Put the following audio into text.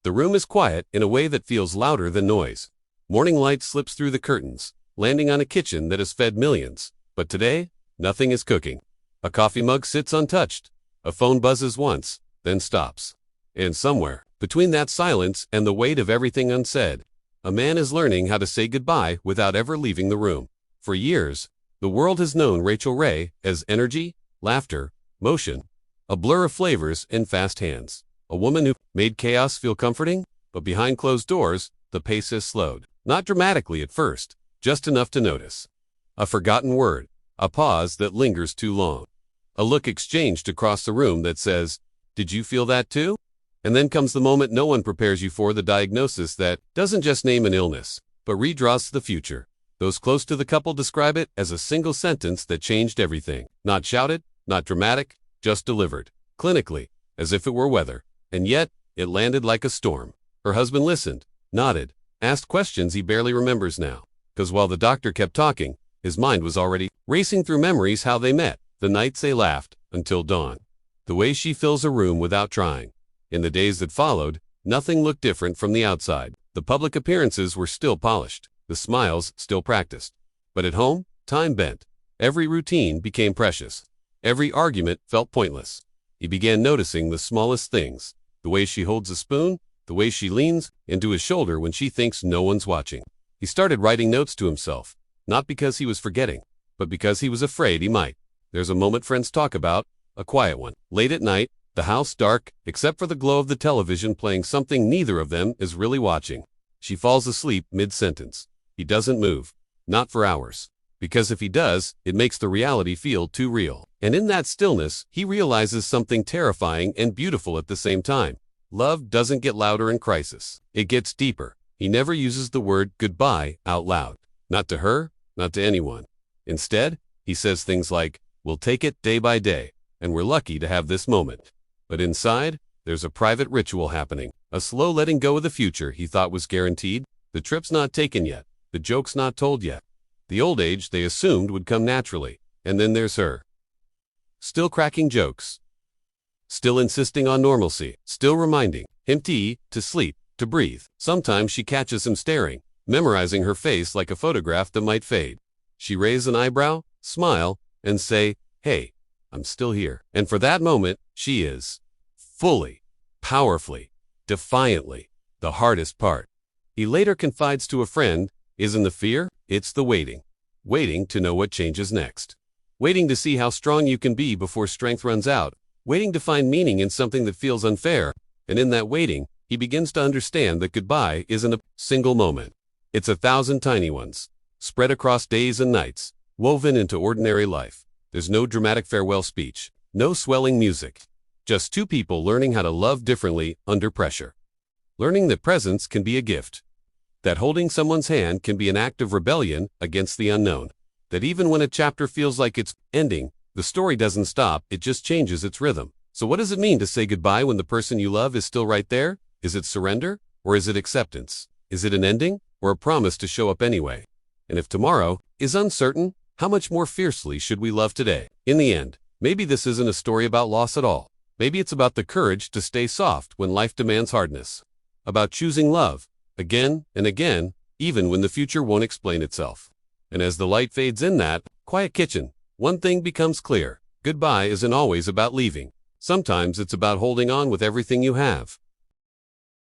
The room is quiet in a way that feels louder than noise. Morning light slips through the curtains, landing on a kitchen that has fed millions. But today, nothing is cooking. A coffee mug sits untouched. A phone buzzes once, then stops. And somewhere, between that silence and the weight of everything unsaid, a man is learning how to say goodbye without ever leaving the room. For years, the world has known Rachael Ray as energy, laughter, motion, a blur of flavors and fast hands. A woman who made chaos feel comforting, but behind closed doors, the pace has slowed. Not dramatically at first, just enough to notice. A forgotten word, a pause that lingers too long. A look exchanged across the room that says, "Did you feel that too?" And then comes the moment no one prepares you for, the diagnosis that doesn't just name an illness, but redraws the future. Those close to the couple describe it as a single sentence that changed everything. Not shouted, not dramatic, just delivered. Clinically, as if it were weather. And yet, it landed like a storm. Her husband listened, nodded, asked questions he barely remembers now. Because while the doctor kept talking, his mind was already racing through memories: how they met, the nights they laughed, until dawn. The way she fills a room without trying. In the days that followed, nothing looked different from the outside. The public appearances were still polished, the smiles still practiced. But at home, time bent. Every routine became precious. Every argument felt pointless. He began noticing the smallest things. The way she holds a spoon, the way she leans into his shoulder when she thinks no one's watching. He started writing notes to himself, not because he was forgetting, but because he was afraid he might. There's a moment friends talk about, a quiet one. Late at night, the house dark, except for the glow of the television playing something neither of them is really watching. She falls asleep mid-sentence. He doesn't move, not for hours. Because if he does, it makes the reality feel too real. And in that stillness, he realizes something terrifying and beautiful at the same time. Love doesn't get louder in crisis. It gets deeper. He never uses the word goodbye out loud. Not to her, not to anyone. Instead, he says things like, "We'll take it day by day, and we're lucky to have this moment." But inside, there's a private ritual happening. A slow letting go of the future he thought was guaranteed. The trip's not taken yet. The joke's not told yet. The old age they assumed would come naturally. And then there's her. Still cracking jokes. Still insisting on normalcy. Still reminding him to eat, to sleep, to breathe. Sometimes she catches him staring, memorizing her face like a photograph that might fade. She raise an eyebrow, smile, and say, "Hey, I'm still here." And for that moment, she is fully, powerfully, defiantly, the hardest part. He later confides to a friend, "Isn't the fear? It's the waiting. Waiting to know what changes next. Waiting to see how strong you can be before strength runs out. Waiting to find meaning in something that feels unfair." And in that waiting, he begins to understand that goodbye isn't a single moment. It's 1,000 tiny ones, spread across days and nights, woven into ordinary life. There's no dramatic farewell speech, no swelling music. Just two people learning how to love differently under pressure. Learning that presence can be a gift. That holding someone's hand can be an act of rebellion against the unknown. That even when a chapter feels like it's ending, the story doesn't stop, it just changes its rhythm. So what does it mean to say goodbye when the person you love is still right there? Is it surrender, or is it acceptance? Is it an ending, or a promise to show up anyway? And if tomorrow is uncertain, how much more fiercely should we love today? In the end, maybe this isn't a story about loss at all. Maybe it's about the courage to stay soft when life demands hardness. About choosing love, again and again, even when the future won't explain itself. And as the light fades in that quiet kitchen, one thing becomes clear. Goodbye isn't always about leaving. Sometimes it's about holding on with everything you have.